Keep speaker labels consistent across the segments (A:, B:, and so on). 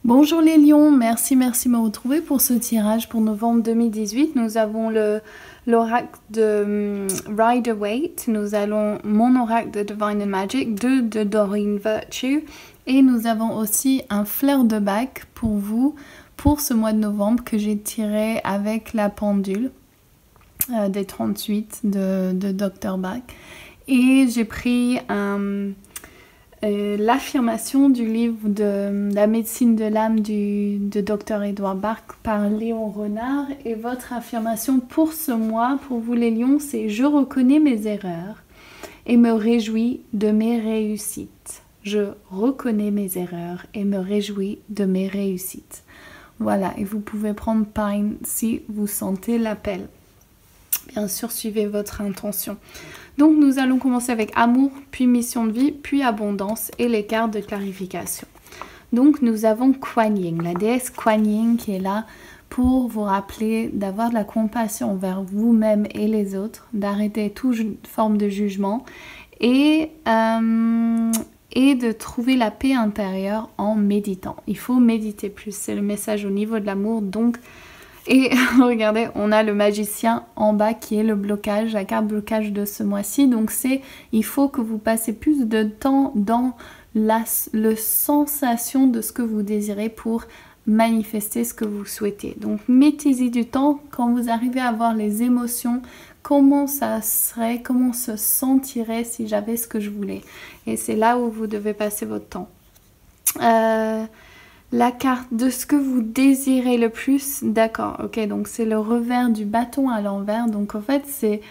A: Bonjour les lions, merci de me retrouver pour ce tirage pour novembre 2018. Nous avons l'oracle de Rider-Waite, nous avons mon oracle de Divine and Magic, 2 de Doreen Virtue et nous avons aussi un fleur de bac pour vous pour ce mois de novembre que j'ai tiré avec la pendule des 38 de Dr. Bach. Et j'ai pris l'affirmation du livre de La médecine de l'âme de Dr. Edouard Bach par Léon Renard. Et votre affirmation pour ce mois, pour vous les lions, c'est « Je reconnais mes erreurs et me réjouis de mes réussites. Je reconnais mes erreurs et me réjouis de mes réussites. » Voilà, et vous pouvez prendre Pine si vous sentez l'appel. Bien sûr, suivez votre intention. Donc, nous allons commencer avec amour, puis mission de vie, puis abondance et les cartes de clarification. Donc, nous avons Kuan Yin, la déesse Kuan Yin qui est là pour vous rappeler d'avoir de la compassion envers vous-même et les autres, d'arrêter toute forme de jugement et de trouver la paix intérieure en méditant. Il faut méditer plus, c'est le message au niveau de l'amour, donc... Et regardez, on a le magicien en bas qui est le blocage, la carte blocage de ce mois-ci. Donc il faut que vous passez plus de temps dans la sensation de ce que vous désirez pour manifester ce que vous souhaitez. Donc mettez-y du temps quand vous arrivez à avoir les émotions, comment ça serait, comment on se sentirait si j'avais ce que je voulais. Et c'est là où vous devez passer votre temps. La carte de ce que vous désirez le plus, d'accord, ok, donc c'est le revers du bâton à l'envers, donc en fait c'est,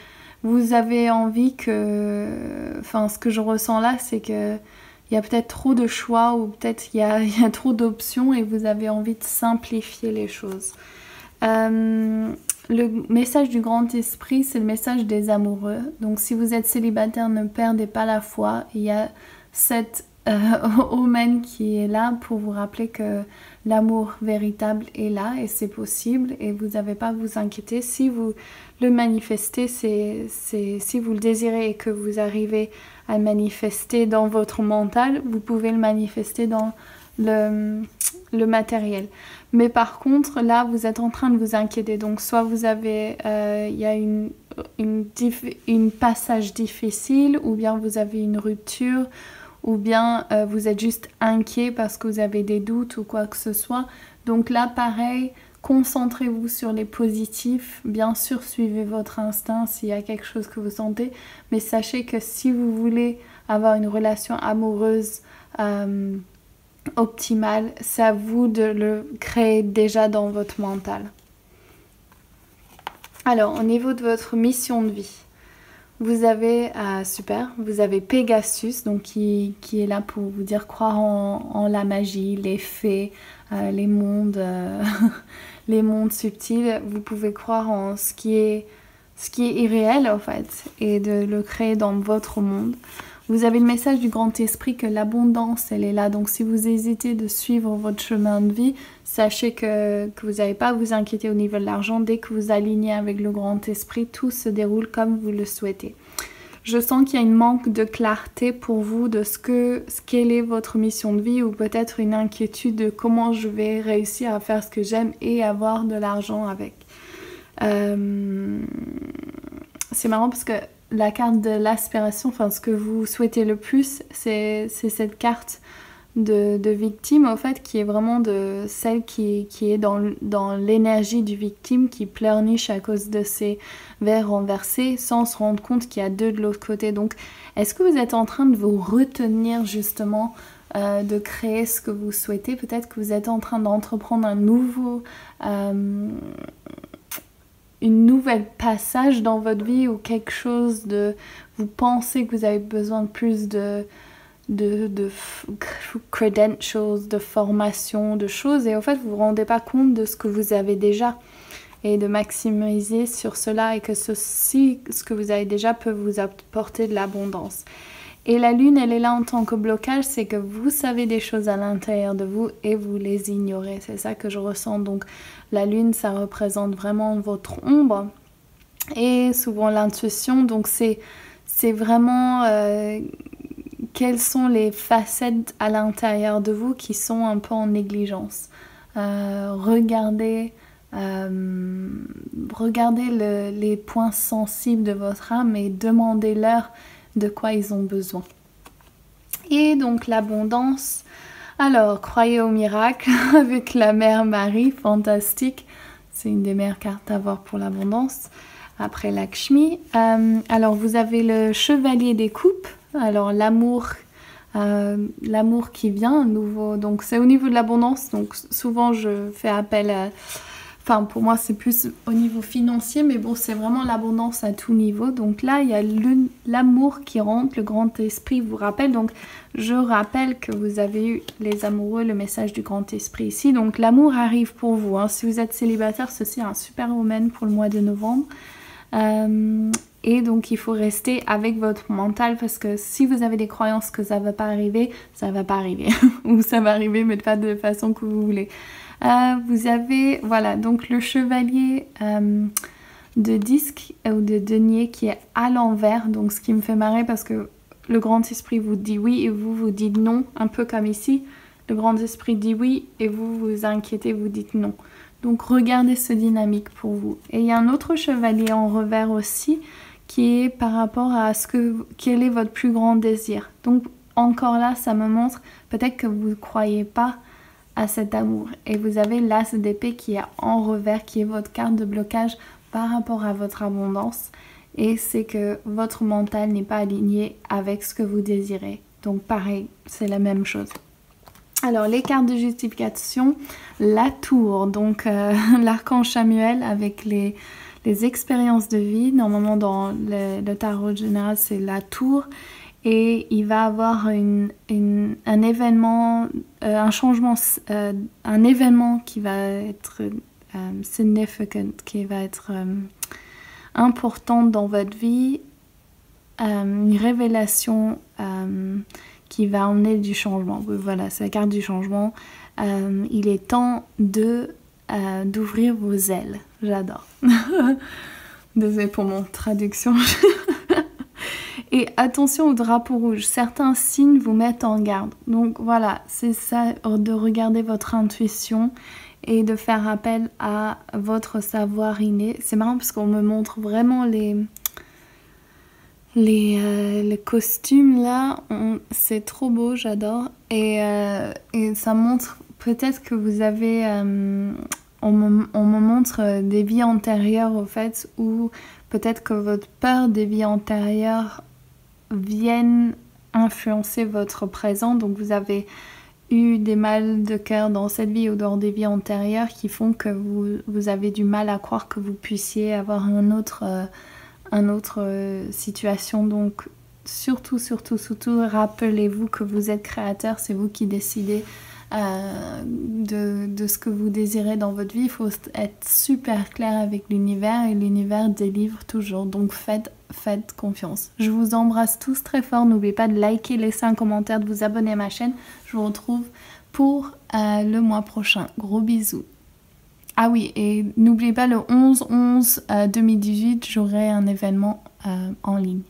A: vous avez envie que, enfin ce que je ressens là c'est que il y a peut-être trop de choix ou peut-être il y a trop d'options et vous avez envie de simplifier les choses. Le message du grand esprit, c'est le message des amoureux, donc si vous êtes célibataire, ne perdez pas la foi, il y a cette Omen qui est là pour vous rappeler que l'amour véritable est là et c'est possible et vous n'avez pas à vous inquiéter. Si vous le manifestez, si vous le désirez et que vous arrivez à le manifester dans votre mental, vous pouvez le manifester dans le matériel. Mais par contre, là, vous êtes en train de vous inquiéter. Donc, soit vous avez, il y a une passage difficile ou bien vous avez une rupture ou bien vous êtes juste inquiet parce que vous avez des doutes ou quoi que ce soit. Donc là, pareil, concentrez-vous sur les positifs. Bien sûr, suivez votre instinct s'il y a quelque chose que vous sentez, mais sachez que si vous voulez avoir une relation amoureuse optimale, c'est à vous de le créer déjà dans votre mental. Alors, au niveau de votre mission de vie, vous avez, super, vous avez Pegasus, donc qui est là pour vous dire croire en la magie, les fées, les mondes, les mondes subtils. Vous pouvez croire en ce qui est irréel en fait et de le créer dans votre monde. Vous avez le message du grand esprit que l'abondance, elle est là. Donc si vous hésitez de suivre votre chemin de vie, sachez que vous n'avez pas à vous inquiéter au niveau de l'argent. Dès que vous alignez avec le grand esprit, tout se déroule comme vous le souhaitez. Je sens qu'il y a une manque de clarté pour vous de quelle est votre mission de vie ou peut-être une inquiétude de comment je vais réussir à faire ce que j'aime et avoir de l'argent avec. C'est marrant parce que la carte de l'aspiration, enfin ce que vous souhaitez le plus, c'est cette carte de victime en fait qui est vraiment de celle qui est dans l'énergie du victime qui pleurniche à cause de ses verres renversés sans se rendre compte qu'il y a deux de l'autre côté. Donc est-ce que vous êtes en train de vous retenir justement de créer ce que vous souhaitez? Peut-être que vous êtes en train d'entreprendre une nouvelle passage dans votre vie ou quelque chose de... Vous pensez que vous avez besoin de plus de credentials, de formation, de choses et en fait vous vous rendez pas compte de ce que vous avez déjà et de maximiser sur cela et que ce que vous avez déjà peut vous apporter de l'abondance. Et la lune, elle est là en tant que blocage, c'est que vous savez des choses à l'intérieur de vous et vous les ignorez. C'est ça que je ressens. Donc la lune, ça représente vraiment votre ombre et souvent l'intuition. Donc c'est vraiment quelles sont les facettes à l'intérieur de vous qui sont un peu en négligence. Regardez les points sensibles de votre âme et demandez-leur de quoi ils ont besoin. Et donc l'abondance, alors croyez au miracle avec la mère Marie, fantastique, c'est une des meilleures cartes à avoir pour l'abondance. Après Lakshmi, alors vous avez le chevalier des coupes, alors l'amour qui vient, nouveau, donc c'est au niveau de l'abondance, donc souvent je fais appel à, enfin pour moi c'est plus au niveau financier, mais bon c'est vraiment l'abondance à tout niveau, donc là il y a l'amour qui rentre, le grand esprit vous rappelle, donc je rappelle que vous avez eu les amoureux, le message du grand esprit ici, donc l'amour arrive pour vous, hein. Si vous êtes célibataire, ceci est un super omen pour le mois de novembre. Et donc il faut rester avec votre mental parce que si vous avez des croyances que ça va pas arriver, ça va pas arriver. Ou ça va arriver mais pas de façon que vous voulez. Vous avez, voilà, donc le chevalier de disque ou de denier qui est à l'envers. Donc ce qui me fait marrer parce que le grand esprit vous dit oui et vous dites non. Un peu comme ici, le grand esprit dit oui et vous vous inquiétez, vous dites non. Donc regardez ce dynamique pour vous. Et il y a un autre chevalier en revers aussi qui est par rapport à quel est votre plus grand désir. Donc encore là, ça me montre peut-être que vous ne croyez pas à cet amour. Et vous avez l'as d'épée qui est en revers, qui est votre carte de blocage par rapport à votre abondance. Et c'est que votre mental n'est pas aligné avec ce que vous désirez. Donc pareil, c'est la même chose. Alors, les cartes de justification, la tour, donc l'archange Samuel avec les expériences de vie. Normalement, dans le tarot général, c'est la tour. Et il va avoir un événement, un changement, un événement qui va être significant, qui va être important dans votre vie. Une révélation qui va emmener du changement. Voilà, c'est la carte du changement. Il est temps d'ouvrir vos ailes. J'adore. Désolée pour mon traduction. Et attention au drapeau rouge. Certains signes vous mettent en garde. Donc voilà, c'est ça, de regarder votre intuition et de faire appel à votre savoir inné. C'est marrant parce qu'on me montre vraiment les costumes là, c'est trop beau, j'adore. Et ça montre peut-être que vous avez... on me montre des vies antérieures au fait, ou peut-être que votre peur des vies antérieures viennent influencer votre présent. Donc vous avez eu des mal de cœur dans cette vie ou dans des vies antérieures qui font que vous avez du mal à croire que vous puissiez avoir une autre situation. Donc surtout, rappelez-vous que vous êtes créateur, c'est vous qui décidez de ce que vous désirez dans votre vie. Il faut être super clair avec l'univers et l'univers délivre toujours. Donc faites confiance. Je vous embrasse tous très fort. N'oubliez pas de liker, laisser un commentaire, de vous abonner à ma chaîne. Je vous retrouve pour le mois prochain. Gros bisous. Ah oui, et n'oubliez pas le 11/11/2018, j'aurai un événement en ligne.